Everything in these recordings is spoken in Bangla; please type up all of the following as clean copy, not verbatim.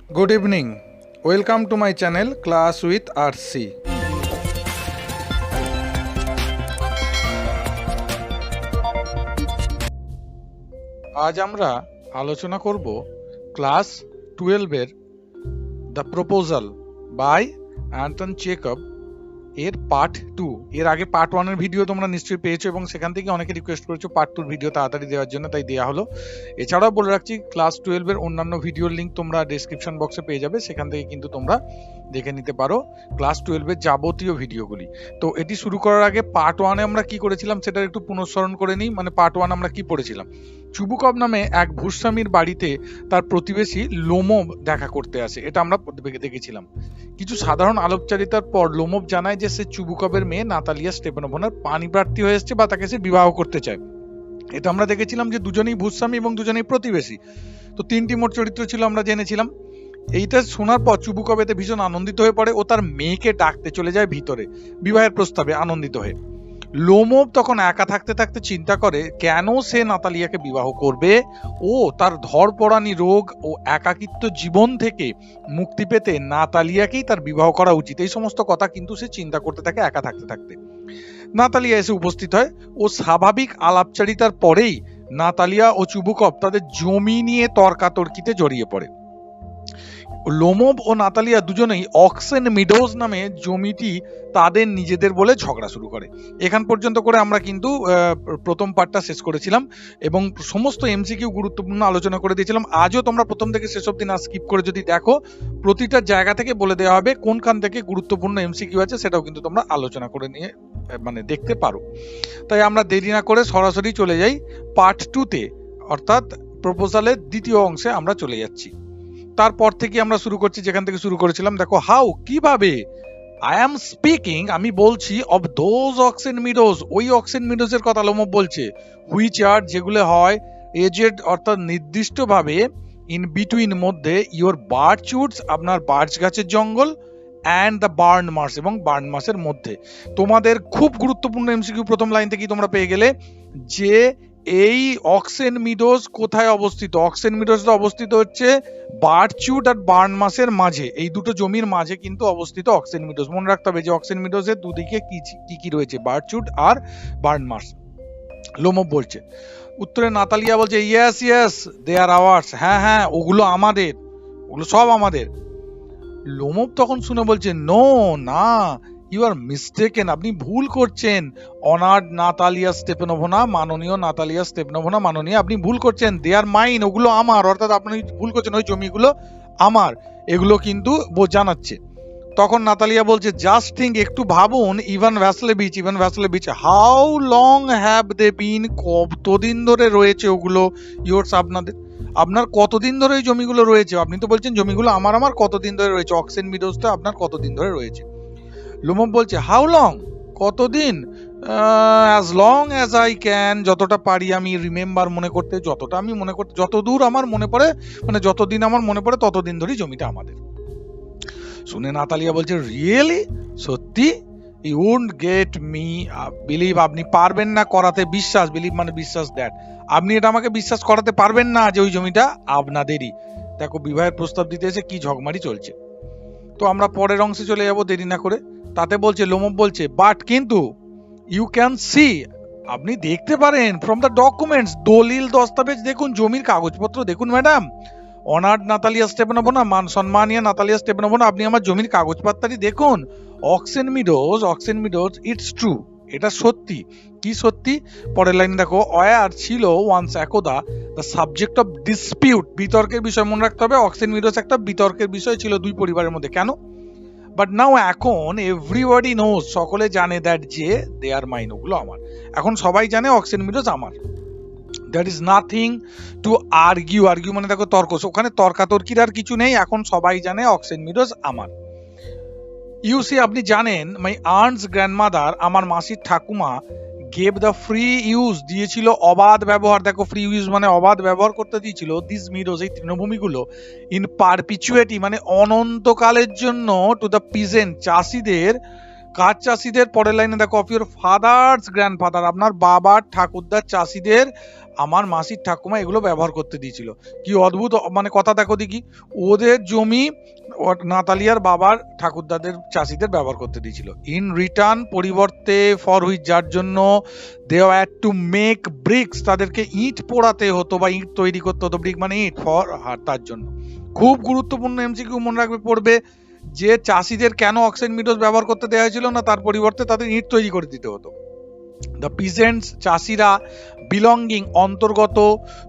Good evening. Welcome to my channel Class with RC. আজ আমরা আলোচনা করব ক্লাস 12 এর the proposal by Anton Chekhov এর পার্ট 2। এর আগে পার্ট 1 এর ভিডিও তোমরা নিশ্চয়ই পেয়েছো এবং সেখান থেকে অনেকে রিকোয়েস্ট করেছো পার্ট 2 এর ভিডিও তাড়াতাড়ি দেওয়ার জন্য, তাই দেওয়া হলো। এছাড়াও বলে রাখছি ক্লাস 12 এর অন্যান্য ভিডিওর লিংক তোমরা ডেসক্রিপশন বক্সে পেয়ে যাবে, সেখান থেকে কিন্তু তোমরা দেখে নিতে পারো ক্লাস 12 এর যাবতীয় ভিডিওগুলি। তো এটি শুরু করার আগে পার্ট 1 এ আমরা কি করেছিলাম সেটার একটু পুনঃস্মরণ করে নিই। মানে পার্ট 1 আমরা কি পড়েছিলাম? চুবুকভ নামে এক ভূস্বামীর বাড়িতে তার প্রতিবেশী লোমব দেখা করতে আসে, এটা আমরা দেখেছিলাম। কিছু সাধারণ আলোকচারিতার পর লোমব জানায় যে সে চুবুকভের মেয়ে নাতালিয়া স্টেপানোভনার পাণিপ্রার্থী হয়ে এসেছে বা তাকে সে বিবাহ করতে চায়। এটা আমরা দেখেছিলাম যে দুজনেই ভূস্বামী এবং দুজনেই প্রতিবেশী। তো তিনটি মোট চরিত্র ছিল আমরা জেনেছিলাম। এইটা শোনার পর চুবুকভ এতে ভীষণ আনন্দিত হয়ে পড়ে ও তার মেয়েকে ডাকতে চলে যায় ভিতরে বিবাহের প্রস্তাবে আনন্দিত হয়ে। লোমব তখন একা থাকতে থাকতে চিন্তা করে কেন সে নাতালিয়াকে বিবাহ করবে। ও তার ধরপড়ানি রোগ ও একাকিত্ব জীবন থেকে মুক্তি পেতে নাতালিয়াকেই তার বিবাহ করা উচিত। এই সমস্ত কথা কিন্তু সে চিন্তা করতে থাকে একা থাকতে থাকতে। নাতালিয়া এসে উপস্থিত হয় ও স্বাভাবিক আলাপচারিতার পরেই নাতালিয়া ও চুবুকভ তাদের জমি নিয়ে তর্কাতর্কিতে জড়িয়ে পড়ে। লোমব ও নাতালিয়া দুজনেই অক্সেন মিডোজ নামে জমিটি তাদের নিজেদের বলে ঝগড়া শুরু করে। এখান পর্যন্ত করে আমরা কিন্তু প্রথম পার্টটা শেষ করেছিলাম এবং সমস্ত এমসিকিউ গুরুত্বপূর্ণ আলোচনা করে দিয়েছিলাম। আজও তোমরা প্রথম থেকে শেষ অবধি না স্কিপ করে যদি দেখো, প্রতিটা জায়গা থেকে বলে দেওয়া হবে কোনখান থেকে গুরুত্বপূর্ণ এমসিকিউ আছে, সেটাও কিন্তু তোমরা আলোচনা করে নিয়ে দেখতে পারো। তাই আমরা দেরি না করে সরাসরি চলে যাই পার্ট 2 তে, অর্থাৎ প্রপোজালের দ্বিতীয় অংশে আমরা চলে যাচ্ছি। তারপর থেকে আমরা শুরু করছি যেখান থেকে শুরু করেছিলাম। দেখো হাউ কিভাবে আই অ্যাম স্পিকিং, আমি বলছি অফ দোজ অক্সেন মিডোজ, ওই অক্সেন মিডোজ এর কথা লোমব বলছে, হুইচ আর যেগুলো হয় এজেড অর্থাৎ নির্দিষ্টভাবে, ইন বিটুইন মধ্যে, ইওর বার্চউডস আপনার বার্চ গাছের জঙ্গল, অ্যান্ড দ্য বার্ন মার্স এবং বার্ন মার্সের মধ্যে। তোমাদের খুব গুরুত্বপূর্ণ এমসিকিউ প্রথম লাইন থেকেই তোমরা পেয়ে গেলে যে এই অক্সেন মিডোজ কোথায় অবস্থিত। অক্সেন মিডোজটা অবস্থিত হচ্ছে বার্চউড আর বার্ন মাসের মাঝে, এই দুটো জমির মাঝে কিন্তু অবস্থিত অক্সেন মিডোজ। মনে রাখতে হবে যে অক্সেন মিডোজের দুদিকে কি কি রয়েছে, বার্চউড আর বার্ন মাস। লোমব বলছে। উত্তরে নাতালিয়া বলছে yes yes they are ours, হ্যাঁ হ্যাঁ ওগুলো আমাদের, ওগুলো সব আমাদের। লোমব তখন শুনে বলছে নো না, ইউ আর মিস্টেকেন, আপনি ভুল করছেন। অনার্ড নাতালিয়া স্টেপানোভনা, মাননীয় নাতালিয়া স্টেপানোভনা, মাননীয় আপনি ভুল করছেন। দে আর মাইন, ওগুলো আমার, অর্থাৎ আপনি ভুল করছেন, ওই জমিগুলো আমার, এগুলো কিন্তু জানাচ্ছে। তখন নাতালিয়া বলছে জাস্ট থিঙ্ক, একটু ভাবুন, Ivan Vasilevich, how long have they been, কতদিন ধরে রয়েছে ওগুলো ইয়োর্স আপনাদের, আপনার কতদিন ধরে এই জমিগুলো রয়েছে। আপনি তো বলছেন জমিগুলো আমার আমার, কতদিন ধরে রয়েছে, অক্সেন মিডোজটা আপনার কতদিন ধরে রয়েছে। লোমব বলছে হাউ লং, কতদিন, as long as I can, যতটা পারি আমি রিমেম্বার মনে করতে, যতটা আমি মনে করতে, যতদূর আমার মনে পড়ে, মানে যতদিন আমার মনে পড়ে ততদিন ধরেই জমিটা আমাদের। শুনে নাতালিয়া বলছে রিয়েলি, সত্যি, you wouldn't get me believe, আপনি পারবেন না করাতে বিশ্বাস, বিলিভ মানে বিশ্বাস, দ্যাট আপনি এটা আমাকে বিশ্বাস করাতে পারবেন না যে ওই জমিটা আপনাদেরই। দেখো বিবাহের প্রস্তাব দিতে এসে কি ঝগমারি চলছে। তো আমরা পরের অংশে চলে যাব দেরি না করে। তাতে বলছে লোমব বলছে বাট কিন্তু, ইউ ক্যান সি, আপনি দেখতে পারেন, ফ্রম দ্য ডকুমেন্টস, দলিল দস্তাবেজ দেখুন, জমির কাগজপত্র দেখুন ম্যাডাম, অনার্ড নাতালিয়া স্টেপানোভনা, সম্মানীয় নাতালিয়া স্টেপানোভনা, আপনি আমার জমির কাগজপত্রটি দেখুন। অক্সেন মিডোজ ইটস ট্রু, এটা সত্যি। কি সত্যি? পরের লাইন দেখো, ওয়ার ছিল ওয়ান্স একদা দ্য সাবজেক্ট অফ ডিসপিউট, বিতর্কের বিষয়। মনে রাখতে হবে অক্সেন মিডোজ একটা বিতর্কের বিষয় ছিল দুই পরিবারের মধ্যে। কেন? বাট নাও এখন এভরিবডি নোজ, সকলে জানে, দ্যাট যে দে আর মাইন, ওগুলো আমার। এখন সবাই জানে অক্সেন মিডোজ আমার। That is nothing to argue, মানে দেখো তর্ক, ওখানে তর্কাতর্কির আর কিছু নেই, এখন সবাই জানে অক্সেন মিডোজ আমার। ইউসি, আপনি জানেন, মাই আন্টস গ্র্যান্ডমাদার, আমার মাসির ঠাকুমা, গেভ দ্য ফ্রি ইউজ, দিয়েছিল অবাধ ব্যবহার, দেখো ফ্রি ইউজ মানে অবাধ ব্যবহার করতে দিয়েছিল, দিস মিডোজ এই তৃণভূমিগুলো, ইন পারপিচুয়েটি মানে অনন্তকালের জন্য, টু দ্য পিজেন্ট চাষিদের, কার চাষিদের? পরের লাইনে দেখো, অফ ইউর ফাদার্স গ্র্যান্ডফাদার, আপনার বাবার ঠাকুরদার চাষিদের আমার মাসির ঠাকুমা এগুলো ব্যবহার করতে দিয়েছিল। কি অদ্ভুত মানে কথা দেখো দেখি, ওদের জমি নাতালিয়ার বাবার ঠাকুরদাদের চাষিদের ব্যবহার করতে দিয়েছিল। ইন রিটার্ন, পরিবর্তে, ফর হুইচ, যার জন্য, they had to make bricks, তাদেরকে ইট পোড়াতে হতো বা ইট তৈরি করতে হতো, ব্রিক মানে ইট, ফর তার জন্য। খুব গুরুত্বপূর্ণ এমসিকিউ মনে রাখবে, পড়বে, যে চাষিদের কেন অক্সেন মিডোজ ব্যবহার করতে দেওয়া হয়েছিল না, তার পরিবর্তে তাদের ইট তৈরি করে দিতে হতো। দ্য পিজেন্টস, চাষিরা, বিলঙ্গিং, অন্তর্গত,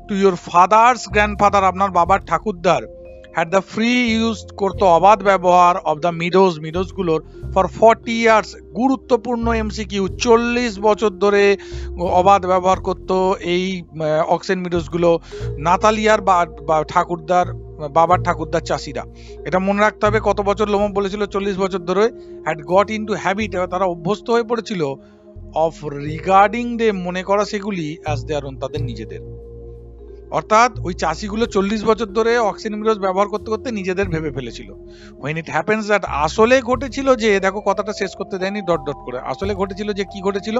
টু ইউর ফাদার্স গ্র্যান্ডফাদার, আপনার বাবার ঠাকুরদার, হ্যাড দ্য ফ্রি ইউজ, করতো অবাধ ব্যবহার, অফ দ্য মিডোজ, মিডোজ গুলোর, ফর 40 ইয়ার্স, গুরুত্বপূর্ণ এমসিকিউ, 40 বছর ধরে অবাধ ব্যবহার করতো এই অক্সেন মিডোজ গুলো নাতালিয়ার বা ঠাকুরদার, বাবার ঠাকুরদার চাষিরা। এটা মনে রাখতে হবে, কত বছর? লোমব বলেছিল 40 বছর ধরে। হ্যাড গট ইনটু হ্যাবিট, তারা অভ্যস্ত হয়ে পড়েছিল, অফ রিগার্ডিং দে, মনে করা সেগুলি, অ্যাজ দেয়ার ওন, তাদের নিজেদের। অর্থাৎ ওই চাষিগুলো 40 বছর ধরে অক্সিন মিডোজ ব্যবহার করতে করতে নিজেদের ভেবে ফেলেছিল। when it happens that, আসলে ঘটেছিল যে, দেখো কথাটা শেষ করতে দেয়নি ডট ডট করে, আসলে ঘটেছিল যে, কি ঘটেছিল,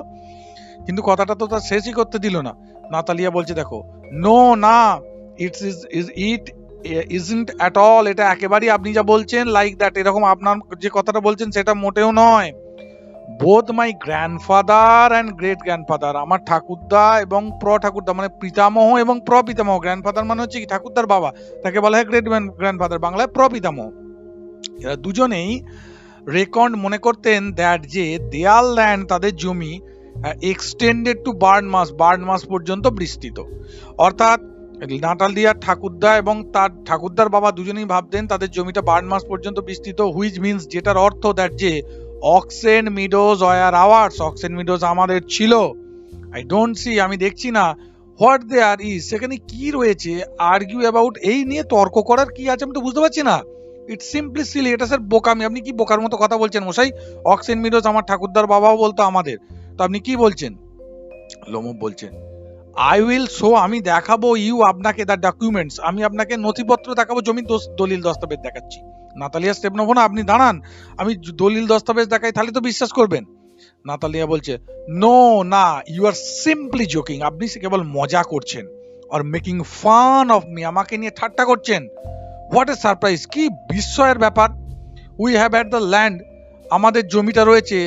কিন্তু কথাটা তো তার শেষই করতে দিল না। নাতালিয়া বলছে দেখো, নো না, ইট ইজন্ট অ্যাট অল, এটা একেবারেই আপনি যা বলছেন, লাইক দ্যাট, এরকম আপনার যে কথাটা বলছেন সেটা মোটেও নয়। Both my grandfather and great grandfather, আমার ঠাকুরদা এবং ঠাকুরদা মানে পিতামহ এবং পিতামহ, গ্র্যান্ডফাদার মানে হচ্ছে কি ঠাকুরদার বাবা, তাকে বলা হয় গ্রেট গ্র্যান্ডফাদার, বাংলায় পিতামহ। এরা দুজনেই রেকর্ড মনে করতেন দ্যাট, যে দেয়াল ল্যান্ড, তাদের জমি, এক্সটেন্ডেড টু বার্নমাস পর্যন্ত বিস্তৃত। অর্থাৎ নাতালিয়ার ঠাকুরদা এবং তার ঠাকুরদার বাবা দুজনেই ভাবতেন তাদের জমিটা বার্নমাস পর্যন্ত বিস্তৃত, হুইচ মিনস, যেটার অর্থ দ্যাট, যে oxen meadows were ours, oxen meadows আমাদের ছিল। আই ডোন্ট সি, আমি দেখছি না, হোয়াট দেয়ার ইজ, সেখানে কি রয়েছে, আর্গিউ অ্যাবাউট, এই নিয়ে তর্ক করার কি আছে, আমি তো বুঝতে পারছি না। ইটস সিম্পলি সিলি, এটা স্যার বোকামি। আপনি কি বোকার মতো কথা বলছেন মশাই? অক্সেন মিডোজ আমার ঠাকুরদার বাবাও বলতো আমাদের, তো আপনি কি বলছেন? লোমব বলছেন, আই উইল শো, আমি দেখাবো, ইউ, আপনাকে, দ্য ডকুমেন্টস, আমি আপনাকে নথিপত্র দেখাবো, জমি দলিল দস্তাবেজ দেখাচ্ছি। নাতালিয়া স্টেপ নেবো না, আপনি দাঁড়ান, আমি দলিল দস্তাবেজ দেখাই, তাহলে তো বিশ্বাস করবেন। নাতালিয়া বলছে, নো না, ইউ আর সিম্পলি জোকিং, আপনি কেবল মজা করছেন, are making fun of me, আমাকে নিয়ে ঠাট্টা করছেন। হোয়াট এ সারপ্রাইজ, কি বিস্ময়ের ব্যাপার। We have had the land, আমাদের জমিটা রয়েছে,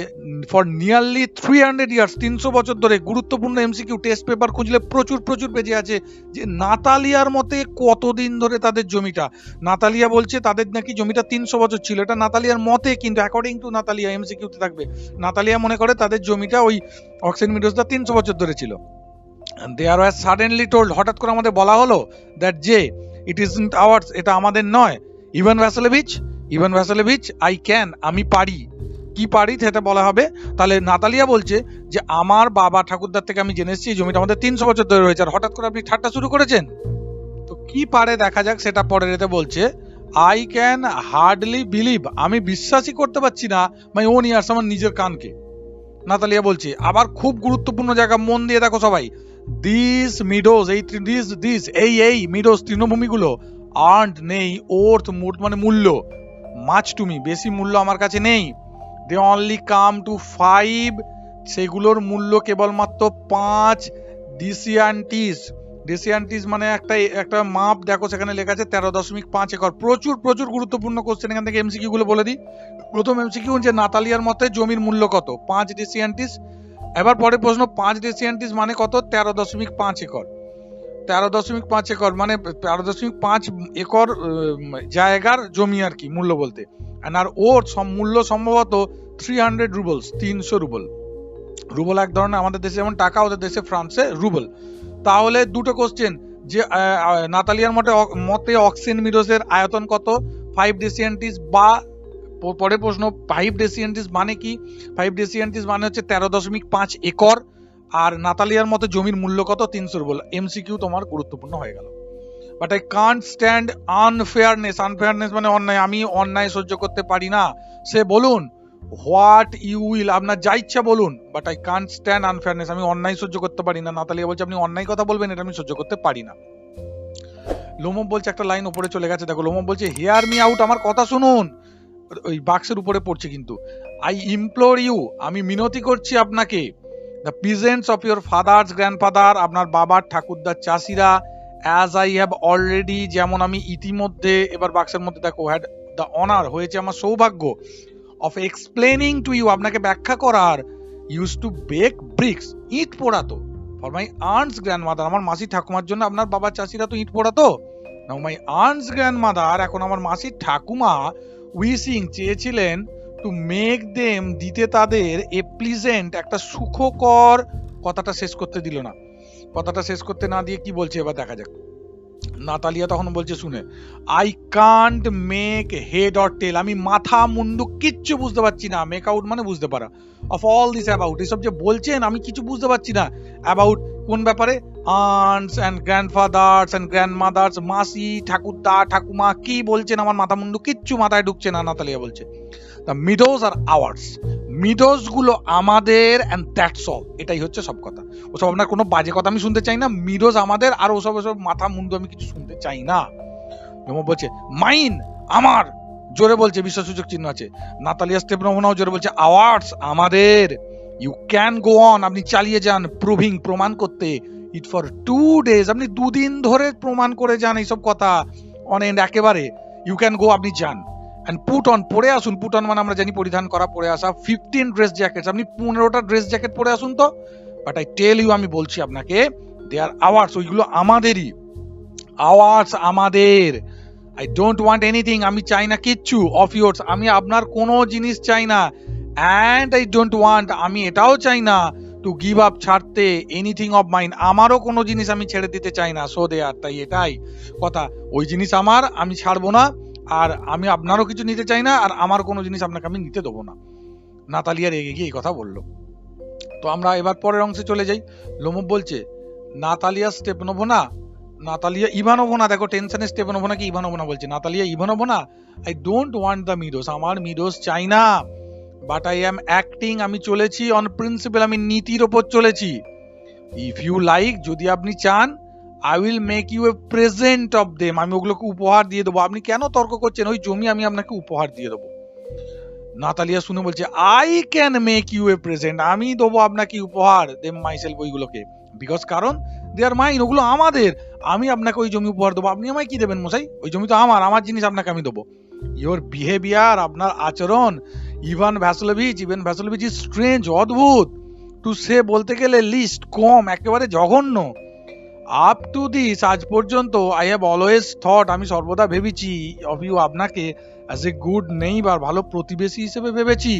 ফর নিয়ারলি 300 ইয়ার্স, 300 বছর ধরে। গুরুত্বপূর্ণ এমসিকিউ, টেস্ট পেপার খুঁজলে প্রচুর প্রচুর পেজে আছে, যে নাতালিয়ার মতে কতদিন ধরে তাদের জমিটা। নাতালিয়া বলছে তাদের নাকি জমিটা 300 বছর ছিল, এটা নাতালিয়ার মতে, কিন্তু অ্যাকর্ডিং টু নাতালিয়া, এমসিকিউতে থাকবে, নাতালিয়া মনে করে তাদের জমিটা ওই অক্সেন মিডোজটা 300 বছর ধরে ছিল। দেয়ার ওয়াজ সাডেনলি টোল্ড, হঠাৎ করে আমাদের বলা হলো, দ্যাট, যে ইট ইজন্ট আওয়ার্স, এটা আমাদের নয়। ইভান ভ্যাসেলেভিচ, আই ক্যান, আমি পারি, কি পারি সেটা বলা হবে। তাহলে নাতালিয়া বলছে যে আমার বাবা ঠাকুরদার থেকে আমি জেনে এসেছি জমিটা আমাদের 300 বছর ধরে রয়েছে, আর হঠাৎ করে আপনি ঠাট্টা শুরু করেছেন। তো কি পারে দেখা যাক, সেটা পরে রেতে বলছে, আই ক্যান হার্ডলি বিলিভ, আমি বিশ্বাসই করতে পারছি না, মাই ওন ইয়ার্স, আমার নিজের কানকে। নাতালিয়া বলছে, আবার খুব গুরুত্বপূর্ণ জায়গা, মন দিয়ে দেখো সবাই, দিস মিডোজ, এই মিডোজ, তৃণভূমিগুলো, আর্নড, নেই, ওর্থ, মানে মূল্য, মাচ টু মি, বেশি মূল্য আমার কাছে নেই। দে অনলি কাম টু 5, সেগুলোর মূল্য কেবলমাত্র 5 ডিসিয়ান্টিস মানে একটা মাপ, দেখো সেখানে লেখা আছে 13.5 একর। প্রচুর প্রচুর গুরুত্বপূর্ণ কোশ্চেন, এখান থেকে এমসিকিউ গুলো বলে দিই। প্রথম এমসিকিউ, যে নাতালিয়ার মতে জমির মূল্য কত, 5 ডিসিয়ান্টিস। এবার পরে প্রশ্ন, 5 ডিসিয়ান্টিস মানে কত, 13.5 একর। 13.5 একর মানে 13.5 একর জায়গার জমি আর কি, মূল্য বলতে। আর ওর মূল্য সম্ভবত 300 রুবলস, 300 রুবল। রুবল এক ধরনের, আমাদের দেশে যেমন টাকা, ওদের দেশে ফ্রান্সে রুবল। তাহলে দুটো কোশ্চেন, যে নাতালিয়ার মতে অক্সেন মিডোজের আয়তন কত, 5 ডেসিয়ান্টিস, বা পরে প্রশ্ন 5 ডেসিয়ান্টিস মানে কি, 5 ডেসিয়ান্টিস মানে হচ্ছে 13.5 একর, আর নাতালিয়ার মতে জমির মূল্য কত, 300 রুবল। এমসিকিউ তোমার গুরুত্বপূর্ণ হয়ে গেল। বাট আই কান্ট স্ট্যান্ড আনফেয়ারনেস মানে অন্যায়, আমি অন্যায় সহ্য করতে পারি না। সে বলুন, হোয়াট ইউ উইল, আপনার যা ইচ্ছা বলুন, বাট আই কান্ট স্ট্যান্ড আনফেয়ারনেস, আমি অন্যায় সহ্য করতে পারি না। নাতালিয়া বলছে আপনি অন্যায় কথা বলবেন, এটা আমি সহ্য করতে পারি না। লোমব বলছে, একটা লাইন উপরে চলে গেছে দেখো, লোমব বলছে, হিয়ার মি আউট, আমার কথা শুনুন, ওই বাক্সের উপরে পড়ছে কিন্তু, আই ইমপ্লোর ইউ, আমি মিনতি করছি আপনাকে, the peasants of your father's grandfather, আপনার বাবার ঠাকুরদার চাষিরা, অ্যাজ আই হ্যাভ অলরেডি, যেমন আমি ইতিমধ্যে, এবার বাক্সের মধ্যে দেখো, হ্যাড দ্য অনার, হয়েছে আমার সৌভাগ্য, অফ এক্সপ্লেনিং টু ইউ, আপনাকে ব্যাখ্যা করার, ইউজ টু বেক ব্রিক্স, ইট পোড়াতো, ফর মাই আন্টস গ্র্যান্ডমাদার, আমার মাসি ঠাকুমার জন্য আপনার বাবার চাষিরা তো ইট পোড়াতো। নাও মাই আন্টস গ্র্যান্ডমাদার, এখন আমার মাসির ঠাকুমা, উইসিং, চেয়েছিলেন, টু মেক দেম, দিতে তাদের, এ প্লিজেন্ট, একটা সুখকর, কথাটা শেষ করতে দিল না, কথাটা শেষ করতে না দিয়ে কি বলছে এবার দেখা যাক। নাতালিয়া তখন বলছে শুনে, I can't make head or tail, আমি মাথা মুন্ডু কিচ্ছু বুঝতে পারছি না, মেক আউট মানে বুঝতে পারা, অফ অল দিস অ্যাবাউট, এসব যে বলছেন আমি কিছু বুঝতে পারছি না, অ্যাবাউট কোন ব্যাপারে, aunts and grandfathers and grandmother's, মাসি ঠাকুরদা ঠাকুমা কি বলছেন, আমার মাথা মুন্ডু কিচ্ছু মাথায় ঢুকছে না, নাতালিয়া বলছে। The meadows are ours, meadows গুলো আমাদের, অ্যান্ড দ্যাটস অল, এটাই হচ্ছে সব কথা, ওসব আপনার কোনো বাজে কথা আমি শুনতে চাই না, মিডোজ আমাদের, আর ওসব ওসব মাথা মুন্ডু আমি কিছু শুনতে চাই না। নোমো বলছে মাইন, আমার, জোরে বলছে, বিশ্বসূচক চিহ্ন আছে। নাতালিয়া স্টেপানোভনাও জোরে বলছে আওয়ার্স, আমাদের। ইউ ক্যান গো অন, আপনি চালিয়ে যান, প্রুভিং, প্রমাণ করতে, ইট ফর 2 days, আপনি 2 দিন ধরে প্রমাণ করে যান এইসব কথা, অন এন্ড, একেবারে, ইউ ক্যান গো, আপনি যান, এন্ড পুট অন, পরে আসুন, পুট অন মানে আমরা জানি পরিধান করা, পরে আসা, 15 ড্রেস জ্যাকেটস, আপনি 15টা ড্রেস জ্যাকেট পরে আসুন তো, বাট আই টেল ইউ, আমি বলছি আপনাকে, দে আর আওয়ার্স, ওইগুলো আমাদেরই, আওয়ার্স আমাদের। আই ডোন্ট ওয়ান্ট এনিথিং, আমি চাই না কিচ্ছু, অফ ইয়োর্স, আমি আপনার কোনো জিনিস চাই না, অ্যান্ড আই ডোন্ট ওয়ান্ট, আমি এটাও চাই না, টু গিভ আপ, ছাড়তে, এনিথিং অফ মাইন, আমারও কোনো জিনিস আমি ছেড়ে দিতে চাই না, সো দে আর, তাই এটাই কথা, ওই জিনিস আমার, আমি ছাড়বো না, আর আমি আপনারও কিছু নিতে চাই না, আর আমার কোনো জিনিস আপনাকে আমি নিতে দেবো না। নাতালিয়া রেগে গিয়ে এই কথা বললো। তো আমরা এবার পরের অংশে চলে যাই। লোমোভ বলছে, নাতালিয়া স্টেপানোভনা, নাতালিয়া ইভানোভনা, দেখো টেনশনে স্টেপানোভনাকে ইভানোভনা বলছে, Natalia Ivanovna, I don't want the meadows, আমার মিডোস চাই না, বাট আই অ্যাম অ্যাক্টিং, আমি চলেছি, অন প্রিন্সিপাল, আমি নীতির ওপর চলেছি, ইফ ইউ লাইক, যদি আপনি চান, I will make you a present of them, আমি ওগুলোকে উপহার দিয়ে দেবো, আপনি কেন তর্ক করছেন, ওই জমি আমি আপনাকে উপহার দিয়ে দেবো। নাতালিয়া শুনে বলছে, I can make you a present, আমি দেবো আপনাকে উপহার, দেম মাইসেলফ, ওইগুলোকে, বিকজ কারণ দে আর মাইন, ওগুলো আমাদের, আমি আপনাকে ওই জমি উপহার দেবো, আপনি আমায় কি দেবেন মশাই, ওই জমি তো আমার, আমার জিনিস আপনাকে আমি দেবো। ইওর বিহেভিয়ার, আপনার আচরণ, ইভান ভ্যাসিলোভিচ ইজ স্ট্রেঞ্জ, অদ্ভুত, টু সে, বলতে গেলে, লিস্ট, কম, একেবারে জঘন্য, আপ টু দিস, আজ পর্যন্ত, আই হ্যাভ অলওয়েজ থট, আমি সর্বদা ভেবেছি, অফ ইউ, আপনাকে, অ্যাজ এ গুড নেইবার, ভালো প্রতিবেশী হিসেবে ভেবেছি,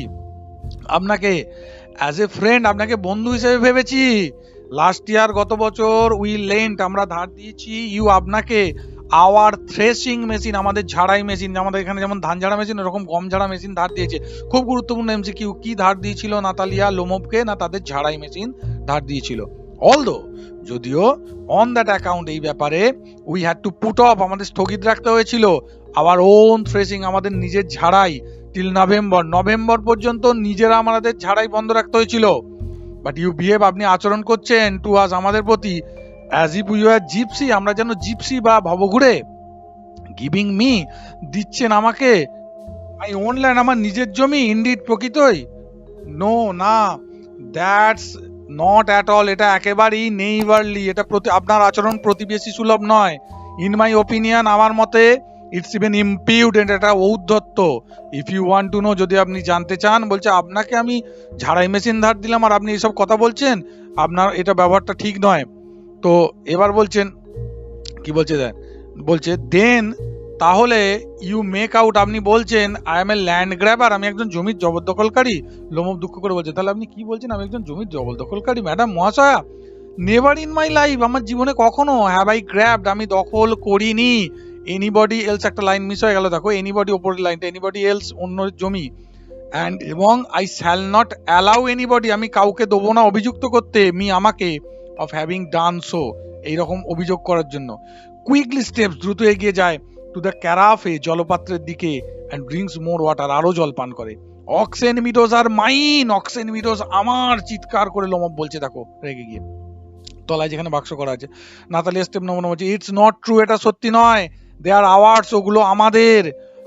আপনাকে অ্যাজ এ ফ্রেন্ড, আপনাকে বন্ধু হিসেবে ভেবেছি, লাস্ট ইয়ার, গত বছর, উই লেন্ট, আমরা ধার দিয়েছি, ইউ, আপনাকে, আওয়ার থ্রেশিং মেশিন, আমাদের ঝাড়াই মেশিন, আমাদের এখানে যেমন ধান ঝাড়া মেশিন, এরকম গম ঝাড়া মেশিন ধার দিয়েছে। খুব গুরুত্বপূর্ণ এমসিকিউ, কি ধার দিয়েছিল নাতালিয়া লোমোভকে, না তাদের ঝাড়াই মেশিন ধার দিয়েছিল। অলদো, যদিও, অন দ্যাট অ্যাকাউন্ট, এই ব্যাপারে, we had to put off, আমাদের স্থগিত রাখতে হয়েছিল, আওয়ার ওন থ্রেশিং, আমাদের নিজের ঝাড়াই, টিল নভেম্বর পর্যন্ত নিজেরা আমাদের ঝাড়াই বন্ধ রাখতে হয়েছিল। বাট ইউ বিহেভ, আপনি আচরণ করছেন, টু আস, আমাদের প্রতি, as if you are gypsy, আমরা যেন জিপসি বা ভবঘুরে, গিভিং মি, দিচ্ছেন আমাকে, মাই ওন ল্যান্ড, আমার নিজের জমি, ইনডিড, প্রকৃতই, নো, না, দ্যাটস নট অ্যাট অল, এটা একেবারেই নেইবারলি, এটা আপনার আচরণ প্রতিবেশী সুলভ নয়, ইন মাই ওপিনিয়ন, আমার মতে, ইটস ইভেন ইম্পিউডেন্ট, এটা ঔদ্ধত্য, if you want to know, যদি আপনি জানতে চান, বলছে আপনাকে আমি ঝাড়াই মেশিন ধার দিলাম, আর আপনি এইসব কথা বলছেন, আপনার এটা ব্যবহারটা ঠিক নয়। তো এবার বলছেন, কি বলছে দেন, বলছে দেন, তাহলে, ইউ মেক আউট, আপনি বলছেন, I M A land grabber, আমি একজন জমির জবরদখলকারী। লোমোভ দুঃখ করে বলছে, তাহলে আপনি কি বলছেন, আমি একজন জমির জবরদখলকারী, ম্যাডাম মহাশয়া, নেভার ইন মাই লাইফ, আমার জীবনে কখনো, হ্যাভ আই গ্র্যাবড, আমি দখল করিনি, এনিবডি এলস, একটা লাইন মিস হয়ে গেল, দেখো, এনিবডি, ওপরের লাইনটা, এনিবডি এলস, অন্য জমি, অ্যান্ড, এবং I shall not allow anybody, আমি কাউকে দেবো না অভিযুক্ত করতে, মি, আমাকে, অফ হ্যাভিং ডান সো, এইরকম অভিযোগ করার জন্য। কুইকলি স্টেপস, দ্রুত এগিয়ে যায়, টু দ্য ক্যারাফে, জলপাত্রের দিকে, অ্যান্ড ড্রিঙ্কস মোর ওয়াটার, আরো জল পান করে। Oxen meadows are mine, oxen meadows আমার, চিৎকার করে লোমোভ বলছে, দেখো রেগে গিয়ে, তলায় যেখানে বাক্স করা আছে। নাতালিয়া স্টেপানোভনা বলছে, ইটস নট ট্রু, এটা সত্যি নয়, দে আর আওয়ার্স, ওগুলো আমাদের।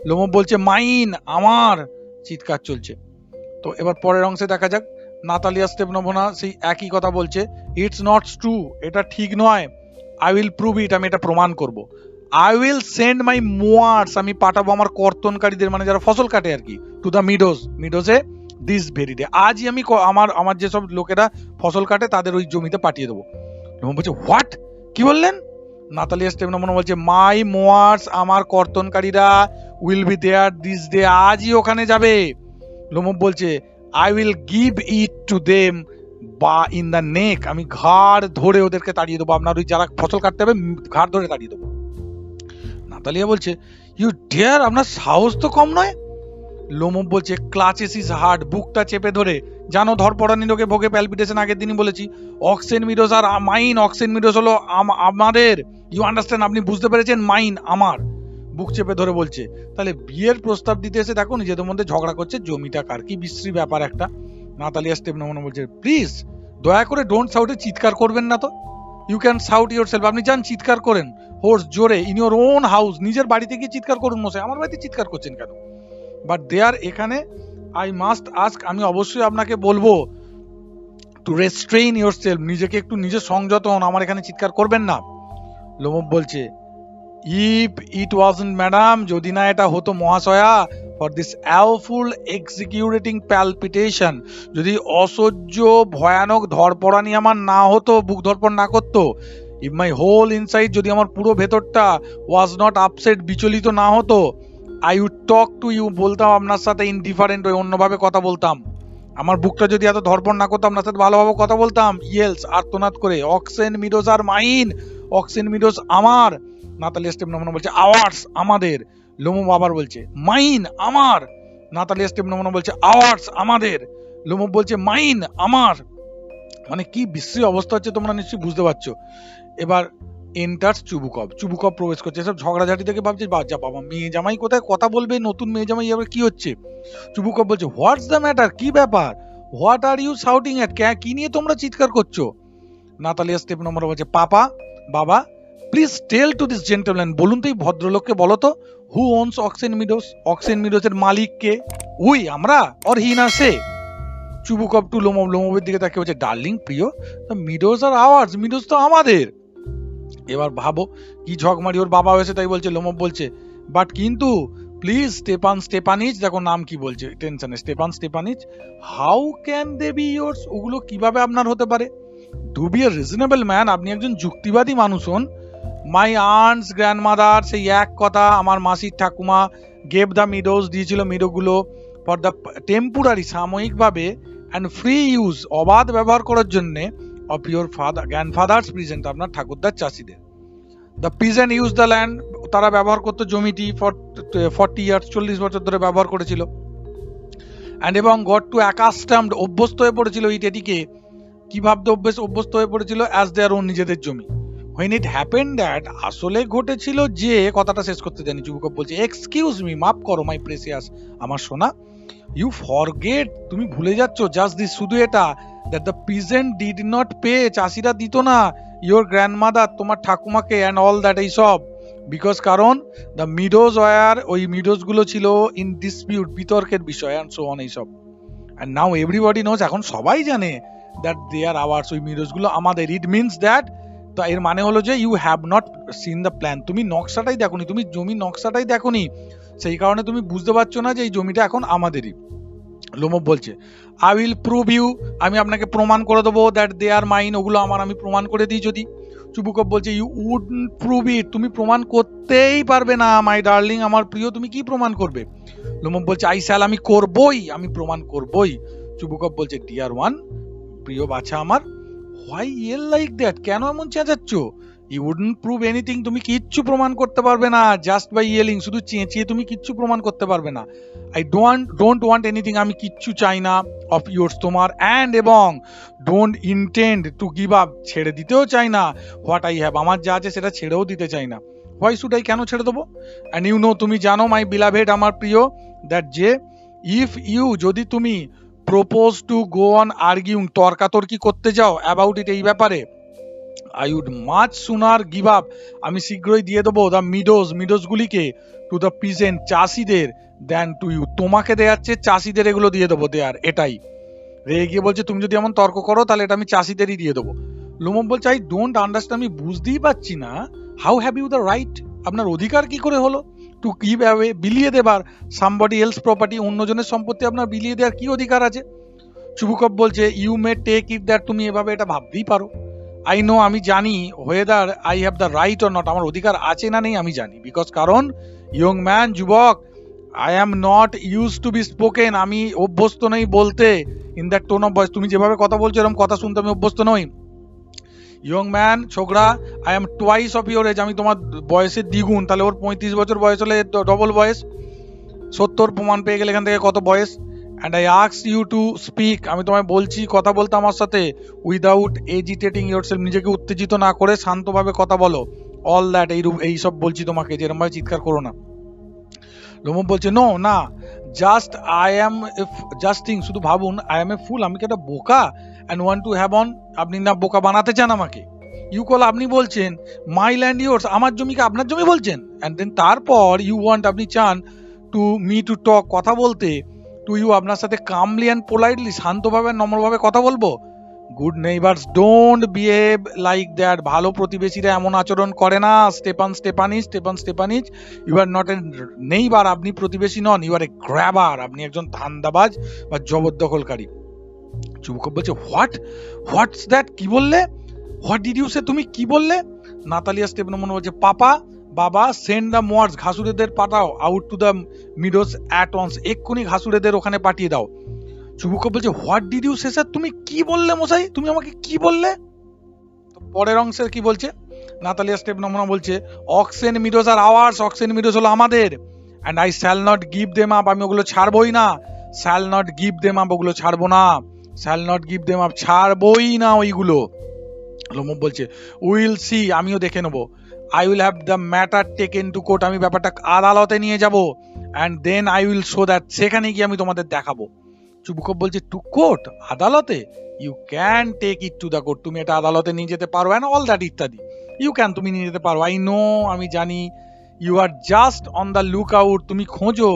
লোমোভ বলছে, মাইন, আমার, চিৎকার চলছে। তো এবার পরের অংশে দেখা যাক। নাতালিয়া স্টেপানোভনা সেই একই কথা বলছে, ইটস নট ট্রু, এটা ঠিক নয়। আই উইল প্রুভ ইট, আমি এটা প্রমাণ করব। I will send my mowers, আমি পাঠাবো আমার কর্তনকারীদের, মানে যারা ফসল কাটে আর কি, টু দ্য মিডোজে দিস ভেরি ডে, আজই আমি আমার যেসব লোকেরা ফসল কাটে তাদের ওই জমিতে পাঠিয়ে দেবো। বলছে হোয়াট, কি বললেন? নাতালিয়া স্টেপানোভনা বলছে মাই মোয়ার্স, আমার কর্তনকারীরা will be there this day, আজই ওখানে যাবে। লোমব বলছে I will give it to them বা ইন দ্য নেক, আমি ঘাড় ধরে ওদেরকে তাড়িয়ে দেবো, আপনার ওই যারা ফসল কাটতে হবে ঘাড় ধরে তাড়িয়ে দেবো। নাতালিয়া বলছে ইউ ডেয়ার, আপনার সাহস তো কম নয়। লোমব বলছে ক্লাচেস ইজ হার্ড, বুকটা চেপে ধরে, জানো ধরপড়ানি লোকে ভোগে প্যালপিটেশন, আগের দিনই বলেছি। Oxen meadows are mine, oxen meadows হলো আমাদের, ইউ আন্ডারস্ট্যান্ড, আপনি বুঝতে পেরেছেন, মাইন আমার। বুক চেপে ধরে বলছে, তাহলে বিয়ের প্রস্তাব দিতে এসে দেখো নিজেদের মধ্যে ঝগড়া করছে, জমিটা কার, কি বিশ্রী ব্যাপার একটা। নাতালিয়া স্টেপানোভনা বলছে প্লিজ দয়া করে ডোন্ট শাউটে, চিৎকার করবেন না তো। You can shout yourself, আপনি যান চিৎকার করেন হোর্স জোরে, ইন ইউর ওন হাউস, নিজের বাড়িতে গিয়ে চিৎকার করুন মশাই, আমার বাড়িতে চিৎকার করছেন কেন? বাট দেয়ার এখানে আই মাস্ট আস্ক, আমি অবশ্যই আপনাকে বলবো টু রেস্ট্রেইন ইউর সেলফ, নিজেকে একটু নিজে সংযত হন, আমার এখানে চিৎকার করবেন না। লোমব বলছে ইফ ইট ওয়াজন্ট ম্যাডাম, যদি না এটা হতো মহাশয়া, ফর দিস অ্যাওফুল এক্সিকিউটিং প্যালপিটেশন, যদি অসহ্য ভয়ানক ধরপড়ানি আমার না হতো, বুক ধরপড় না করতো, ইফ মাই হোল ইনসাইড, যদি আমার পুরো ভেতরটা ওয়াজ নট আপসেট, বিচলিত না হতো, I would talk to you, বলতাম আপনার সাথে ইনডিফারেন্ট ওই, অন্যভাবে কথা বলতাম। আমার বুকটা যদি এত ধরপড় না করতো, আপনার সাথে ভালোভাবে কথা বলতাম। ইয়েলস, আর্তনাদ করে, oxen meadows are mine, oxen meadows আমার। নাতালিয়া স্টেপানোভনা বলছে আওয়ার্স, আমাদের। লোমব আবার বলছে মাইন আমার। নাতালিয়া স্টেপানোভনা বলছে আওয়ার্স, আমাদের। লোমব বলছে মাইন আমার। মানে কি বিশ্রী অবস্থা হচ্ছে তোমরা নিশ্চয়ই বুঝতে পারছো। এবার এন্টার্স চুবুকভ, চুবুকভ প্রবেশ করছে, এসব ঝগড়াঝাটি থেকে ভাবছে বাচ্চা বাবা, মেয়ে জামাই কোথায় কথা বলবে, নতুন মেয়ে জামাই, এবার কি হচ্ছে? চুবুকভ বলছে হোয়াটস দ্য ম্যাটার, কি ব্যাপার, what are you shouting at, কি নিয়ে তোমরা চিৎকার করছো? নাতালিয়া স্টেপানোভনা বলছে বাবা please tell to this gentleman, বলুন তো এই ভদ্রলোককে বলো তো, who owns Oxen Meadows, Oxen মিডোজের মালিক কে? উই, আমরা, অর হি না সে? চুবুকভ টু লোমব, লোমবের দিকে তাকিয়ে বলছে ডার্লিং প্রিয়, মিডোজ আর আওয়ার্স, মিডোজ তো আমাদের। এবার ভাবো কি ঝকমারি, ওর বাবা হয়েছে তাই বলছে। লোমব বলছে বাট কিন্তু প্লিজ স্টেপানিচ, দেখো নাম কি বলছে টেনশনে, Stepanych, how can they be yours, ওগুলো কিভাবে আপনার হতে পারে? Do be a reasonable man, আপনি একজন যুক্তিবাদী মানুষ হন। মাই আন্টস গ্র্যান্ডমাদার, সেই এক কথা, আমার মাসির ঠাকুমা, গেভ দ্য মিডোজ, দিয়েছিল মিডোগুলো, ফর দ্য টেম্পোরারি, সাময়িকভাবে, অ্যান্ড ফ্রি ইউজ, অবাধ ব্যবহার করার জন্য, অফ ইউর গ্র্যান্ডফাদার্স প্রেজেন্ট, আপনার ঠাকুরদার চাষিদের। The peasant use the land, তারা ব্যবহার করতো জমিটি, ফর 40 ইয়ার্স, 40 বছর ধরে ব্যবহার করেছিল। অ্যান্ড এবং গট টু অ্যাকাস্টামড, অভ্যস্ত হয়ে পড়েছিল এটিকে, কি ভাবতে অভ্যস্ত হয়ে পড়েছিল, অ্যাজ দেয়ার ওন, নিজেদের জমি। when it happened that, আসলে ঘটেছিল যে, কথাটা শেষ করতে জানি। চুবুকভ বলছে এক্সকিউজ মি, মাফ করো মাই প্রেসিয়াস, আমার সোনা, ইউ ফরগেট, তুমি ভুলে যাচ্ছ, জাস্ট দিস, শুধু এটা, that the peasant did not pay, চাষিরা দিত না, ইয়োর গ্র্যান্ডমাদার, তোমার ঠাকুমাকে, অ্যান্ড অল দ্যাট, এই সব, বিকজ কারণ, দ্য মিডোজ ওয়ার, ওই মিডোজ গুলো ছিল ইন ডিসপিউট, বিতর্কের বিষয়, অ্যান্ড সো অন, এইসব। অ্যান্ড নাও এভরিবডি নোজ, এখন সবাই জানে, দ্যাট দে আর আওয়ার্স, ওই মিডোজ গুলো আমাদের। ইট মিনস দ্যাট, তো এর মানে হলো যে you have not seen the plan, তুমি নকশাটাই দেখোনি, তুমি জমির নকশাটাই দেখোনি, সেই কারণে তুমি বুঝতে পারছো না যে এই জমিটা এখন আমাদেরই। লোমব বলছে আই উইল প্রুভ ইউ, আমি আপনাকে প্রমাণ করে দেবো, দ্যাট দে আর মাইন, ওগুলো আমার, আমি প্রমাণ করে দিই যদি। চুবুকভ বলছে ইউ উড প্রুভ ইট, তুমি প্রমাণ করতেই পারবে না মাই ডার্লিং, আমার প্রিয়, তুমি কি প্রমাণ করবে? লোমব বলছে আই শ্যাল, আমি করবই, আমি প্রমাণ করবই। চুবুকভ বলছে ডিয়ার ওয়ান, প্রিয় বাছা আমার, হোয়াই ইয়েল লাইক দ্যাট, কেন এমন চেঁচাচ্ছ? ইউ উডন্ট প্রুভ এনিথিং, তুমি কিচ্ছু প্রমাণ করতে পারবে না, জাস্ট বাই ইয়েলিং, শুধু চেঁচিয়ে তুমি কিচ্ছু প্রমাণ করতে পারবে না। আই ডোন্ট ওয়ান্ট এনিথিং, আমি কিচ্ছু চাই না, অফ ইয়োর্স, তোমার, অ্যান্ড এবং, don't intend to give up, ছেড়ে দিতেও চাই না, হোয়াট আই হ্যাভ, আমার যা আছে সেটা ছেড়েও দিতে চাই না। হোয়াই শুড আই, কেন ছেড়ে দেবো? অ্যান্ড ইউ নো, তুমি জানো, মাই বিলাভেড, আমার প্রিয়, দ্যাট যে, ইফ ইউ, যদি তুমি, propose to go on arguing, তর্কাতর্কি করতে যাও, অ্যাবাউট ইট, এই ব্যাপারে, I would much sooner give up, আমি শীঘ্রই দিয়ে দেবো, দ্য মিডোজ গুলিকে, টু দ্য পিজেন্ট, চাষিদের, দেন টু ইউ, তোমাকে দেওয়ার চেয়ে চাষিদের এগুলো দিয়ে দেবো দেয়ার, এটাই। রেগে গিয়ে বলছে তুমি যদি এমন তর্ক করো তাহলে এটা আমি চাষিদেরই দিয়ে দেবো। লোমব বলছে আই ডোন্ট আন্ডারস্ট্যান্ড, আমি বুঝতেই পারছি না, how have you the right, আপনার অধিকার কি করে হলো টু গিভ অ্যাওয়ে, বিলিয়ে দেবার সামবডি এলস প্রপার্টি, অন্যজনের সম্পত্তি আপনার বিলিয়ে দেওয়ার কি অধিকার আছে? চুবুকভ বলছে you may take it that, তুমি এভাবে এটা ভাবতেই পারো। আই নো, আমি জানি, whether I have the right or not, আমার অধিকার আছে না নেই আমি জানি, বিকজ কারণ ইয়ং ম্যান, যুবক, I am not use to be spoken, আমি অভ্যস্ত নই বলতে in that tone of voice, তুমি যেভাবে কথা বলছো এরকম কথা শুনতে আমি অভ্যস্ত নই। ইয়ং ম্যান, ছোকরা, I am twice of your age, আমি তোমার বয়সের দ্বিগুণ, তাহলে ওর 35 বছর বয়স হলে ডবল বয়স, 70 প্রমাণ পেয়ে গেলে এখান থেকে কত বয়স। And I ask you to speak, আমি তোমায় বলছি কথা বলতে আমার সাথে, উইদাউট এজিটেটিং ইয়োর সেলফ, নিজেকে উত্তেজিত না করে শান্তভাবে কথা বলো, অল দ্যাট, এইসব বলছি তোমাকে, যেরকম ভাবে চিৎকার করো না। লোমব বলছে নো না, just I am just thing, শুধু ভাবুন, আই অ্যাম এ ফুল, আমি কি একটা বোকা, and want to have on, আপনি না বোকা বানাতে চান আমাকে। ইউ কল, আপনি বলছেন মাই ল্যান্ড ইয়োর্স, আমার জমিকে আপনার জমি বলছেন, অ্যান্ড দেন তারপর ইউ ওয়ান্ট, আপনি চান টু মি টু টক, কথা বলতে, টু ইউ, আপনার সাথে কামলি অ্যান্ড পোলাইটলি, শান্তভাবে নম্রভাবে কথা বলবো। Good neighbours don't behave like that, ভালো প্রতিবেশীরা এমন আচরণ করে না। Stepan Stepanych, you are not a neighbour, আপনি প্রতিবেশী নন, ইউ আর এ গ্র্যাবার, আপনি একজন ধান্দাবাজ বা জবরদখলকারী। চুবুকভ বলছে হোয়াটস দ্যাট, কি বললে, হোয়াট ডিড ইউ সে, তুমি কি বললে? নাতালিয়া স্টেপনমন বলছে পাপা, বাবা, সেন্ড দ্য মোয়ার্স, ঘাসুরেদের পাঠাও, out to the meadows at once, এক্ষুনি ঘাসুরেদের ওখানে পাঠিয়ে দাও। চুবুকভ বলছে what did you say sir, তুমি কি বললে মশাই, তুমি আমাকে কি বললে? তো পরের অংশে কি বলছে, নাতালিয়া স্টেপনমনা বলছে Oxen Meadows are ours, Oxen Meadows হলো আমাদের, and I shall not give them up, আমি ওগুলো ছাড়বই না, shall not give them up, ওগুলো ছাড়বো না, shall not give them up, ছাড়বই না ওইগুলো। লোমব বলছে উইল সি, আমিও দেখে নেবো, I will have the matter taken to court, আমি ব্যাপারটা আদালতে নিয়ে যাব, and then I will show that, সেখানে গিয়ে আমি তোমাদের দেখাবো। চুবুকভ বলছে টু কোর্ট, আদালতে, you can take it to the court, তুমি এটা আদালতে নিয়ে যেতে পারো, অ্যান্ড অল দ্যাট ইত্যাদি, ইউ ক্যান, তুমি নিয়ে যেতে পারো, আই নো, আমি জানি, you are just on the look out, তুমি খোঁজো,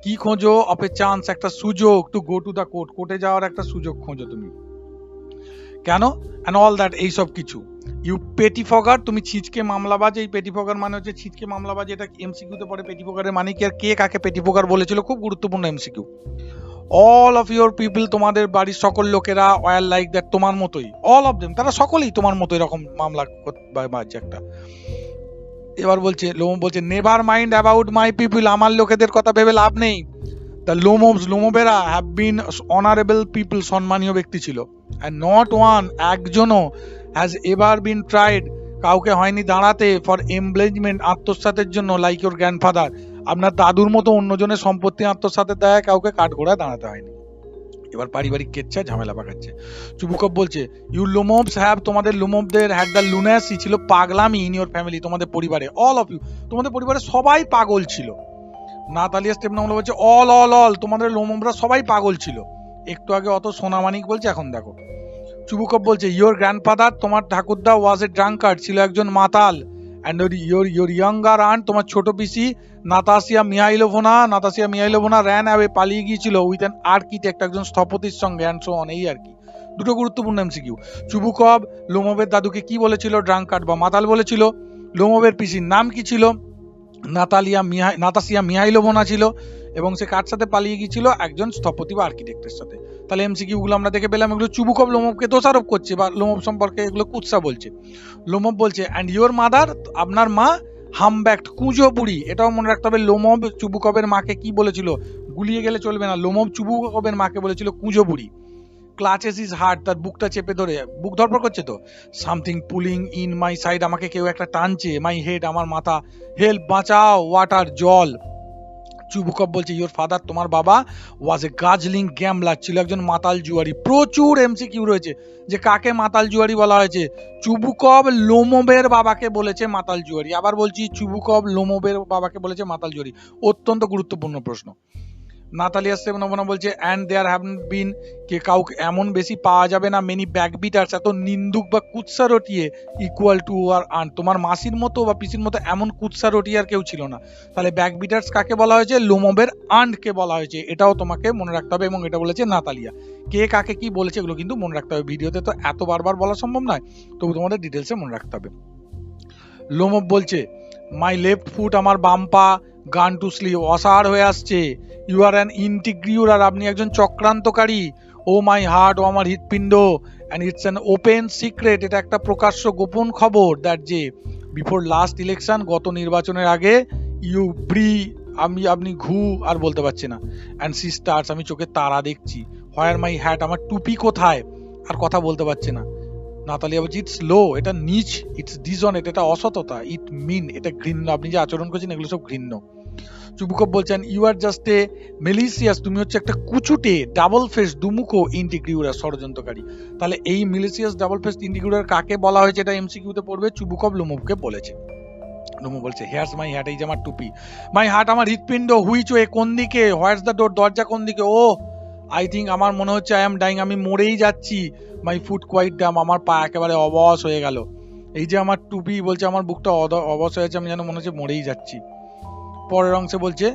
কি খোঁজো, অফ এ চান্স, একটা সুযোগ, to go to the court, কোর্টে যাওয়ার একটা সুযোগ খোঁজো তুমি, কেন, অ্যান্ড অল দ্যাট, এইসব কিছু। ইউ পেটিফগার, তুমি ছিচকে মামলাবাজ, এই পেটিফগার মানে হচ্ছে ছিচকে মামলাবাজ, এটা এমসিকিউতে পড়ে, পেটিফগারের মানে কি আর কে কাকে পেটিফগার বলেছিল, খুব গুরুত্বপূর্ণ MCQ. All of your people, তোমাদের বাড়ির সকল লোকেরা, ওয়ার লাইক দ্যাট, তোমার মতোই, অল অফ দেম, তারা সকলেই তোমার মতো এরকম মামলা বাজছে একটা। এবার বলছে লোমব বলছে never mind about my people, আমার লোকেদের কথা ভেবে লাভ নেই। দ্য লোমবেরা হ্যাভ বিন অনারেবল পিপল, সম্মানীয় ব্যক্তি ছিল, অ্যান্ড নট ওয়ান, একজনও, হ্যাজ এভার বিন ট্রাইড, কাউকে হয়নি দাঁড়াতে, ফর এমব্লেজমেন্ট, আত্মসাতের জন্য, লাইক ইউর গ্র্যান্ডফাদার, আপনার দাদুর মতো অন্যজনের সম্পত্তি আত্মসাতের দেয় কাউকে কাঠগোড়ায় দাঁড়াতে হয়নি। এবার পারিবারিক কেচ্ছা, ঝামেলা পাকাচ্ছে। চুবুকভ বলছে ইউ লোমবস হ্যাভ, তোমাদের লোমবদের, হ্যাড দ্য লুনাসি, ছিল পাগলামি, ইন ইউর ফ্যামিলি, তোমাদের পরিবারে, অল অফ ইউ, তোমাদের পরিবারে সবাই পাগল ছিল। নাতালিয়া স্টেপনমনা বলছে অল, তোমাদের লোমবরা সবাই পাগল ছিল। একটু আগে অত সোনামানিক বলছে, এখন দেখো। চুবুকভ বলছে ইয়োর গ্র্যান্ডফাদার, তোমার ঠাকুরদা, ওয়াজ এ ড্রাঙ্কার্ড, ছিল একজন মাতাল, অ্যান্ড ইয়োর ইয়াঙ্গার আন্ট, তোমার ছোট পিসি, নাতাসিয়া মিহাইলোভনা র্যান অ্যাওয়ে, পালিয়ে গিয়েছিল, উইথ অ্যান আর্কিটেক্ট, একজন স্থপতির সঙ্গে, অ্যান্ড সো অন, এই আর কি। দুটো গুরুত্বপূর্ণ এমসিকিউ। চুবুকভ লোমবের দাদুকে কি বলেছিল, ড্রাঙ্কার্ড বা মাতাল বলেছিল। লোমবের পিসির নাম কি ছিল, নাতাসিয়া মিহাইলোভনা ছিল, এবং সে কার সাথে পালিয়ে গিয়েছিল, একজন স্থপতি বা আর্কিটেক্টের সাথে। তাহলে এমসিকিউ গুলো আমরা দেখে পেলাম, এগুলো চুবুকভ লোমবকে দোষারোপ করছে বা লোমব সম্পর্কে এগুলো কুৎসা বলছে। লোমব বলছে অ্যান্ড ইয়োর মাদার, আপনার মা, হামব্যাকড, কুঁজো বুড়ি, এটাও মনে রাখতে হবে। লোমব চুবুকভের মাকে কি বলেছিল, গুলিয়ে গেলে চলবে না, লোমব চুবুকভের মাকে বলেছিল কুঁজো বুড়ি। ক্লাচেস ইজ হার্ট, তার বুকটা চেপে ধরে, বুক ধরপড় করছে তো। Something pulling in my side, আমাকে কেউ একটা টানছে। মাই হেড, আমার মাথা। হেল্প, বাঁচাও। ওয়াটার, জল। চুবুকভ বলছে ইয়োর ফাদার, তোমার বাবা, ওয়াজ এ গাজলিং গ্যামলার, ছিল একজন মাতাল জুয়ারি। প্রচুর এমসিকিউ রয়েছে যে কাকে মাতাল জুয়ারি বলা হয়েছে। চুবুকভ লোমবের বাবাকে বলেছে মাতাল জুয়ারি। আবার বলছি, চুবুকভ লোমবের বাবাকে বলেছে মাতাল জুয়ারি। অত্যন্ত গুরুত্বপূর্ণ প্রশ্ন। নাতালিয়া স্টেপানোভা বলছে অ্যান্ড দেয়ার হ্যাভেন্ট বিন, কে কাউকে এমন বেশি পাওয়া যাবে না মেনি ব্যাকবিটার্স, এত নিন্দুক বা কুৎসা রটিয়ে ইকুয়াল টু আর আন, তোমার মাসির মতো বা পিসির মতো এমন কুৎসা রটি আর কেউ ছিল না। তাহলে ব্যাকবিটার্স কাকে বলা হয়েছে? লোমোভের আন্টকে বলা হয়েছে, এটাও তোমাকে মনে রাখতে হবে, এবং এটা বলেছে নাতালিয়া। কে কাকে কি বলেছে এগুলো কিন্তু মনে রাখতে হবে, ভিডিওতে তো এত বারবার বলা সম্ভব নয়, তবু তোমাদের ডিটেলসে মনে রাখতে হবে। লোমোভ বলছে মাই লেফট ফুট, আমার বাম পা গান টু স্লিপ, অসাড় হয়ে আসছে। ইউ আর অ্যান ইন্টিগ্রিউর, আর আপনি একজন চক্রান্তকারী। ও মাই হার্ট, ও আমার হৃৎপিণ্ড, and it's an open secret, এটা একটা প্রকাশ্য গোপন খবর, দ্যাট যে বিফোর লাস্ট ইলেকশন, গত নির্বাচনের আগে, ইউ ব্রি, আপনি ঘু আর বলতে পারছি না, অ্যান্ড সি স্টার্স, আমি চোখে তারা দেখছি, হোয়ার মাই হ্যাট, আমার টুপি কোথায়, আর কথা বলতে পারছে না। নাতালিয়া বলছে ইটস লো, এটা নিচ, ইটস ডিসঅনেস্ট, এটা অসততা, ইট মিন, এটা ঘৃণ্য, আপনি যে আচরণ করছেন এগুলো সব ঘৃণ্য। চুবুকভ বলছেন ইউ আর জাস্ট এ মেলিসিয়াস, তুমি হচ্ছে একটা কুচুটে ডাবল ফেস দুমুখো ইন্টিগ্রিউরার, ষড়যন্ত্রকারী। তাহলে এই মেলিসিয়াস ডাবল ফেস ইন্টিগ্রিউরার কাকে বলা হয়েছে এটা এমসিকিউতে পড়বে, চুবুকভ লোমোভকে বলেছে। লোমোভ বলছে হেয়ার্স মাই হ্যাট, এই যে আমার টুপি, মাই হার্ট, আমার হৃৎপিণ্ড, হুইচ ওয়ে, কোন দিকে, হোয়াটস দ্য ডোর, দরজা কোন দিকে, ও আই থিঙ্ক, আমার মনে হচ্ছে আই এম ডাইং, আমি মরেই যাচ্ছি, মাই ফুট কোয়াইট ডাম, আমার পা একেবারে অবশ হয়ে গেল। এই যে আমার টুপি, বলছে আমার বুকটা অবশ হয়েছে, আমি যেন মনে হচ্ছে মরেই যাচ্ছি। পরের অংশে বলছে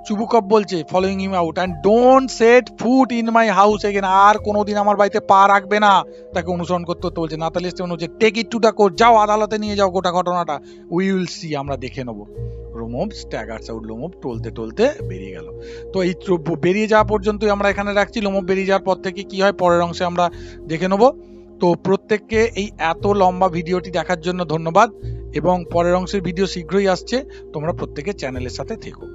চুবুকভ বলছে following him out, and don't set foot in my house again, আর কোনোদিন আমার বাড়িতে পা রাখবে না, তাকে অনুসরণ করতে হতে বলছে। নাতালিয়া স্টেপানোভা বলছে take it to the court, যাও আদালতে নিয়ে যাও গোটা ঘটনাটা, উই উইল সি, আমরা দেখে নেবো। লোমোভ স্ট্যাগার্স আউট, লোমোভ টলতে টলতে বেরিয়ে গেল। তো এই বেরিয়ে যাওয়া পর্যন্তই আমরা এখানে রাখছি। লোমোভ বেরিয়ে যাওয়ার পর থেকে কি হয় পরের অংশে আমরা দেখে নেবো। তো প্রত্যেককে এই এত লম্বা ভিডিওটি দেখার জন্য ধন্যবাদ, এবং পরের অংশের ভিডিও শীঘ্রই আসছে, তোমরা প্রত্যেকে চ্যানেলের সাথে থেকো।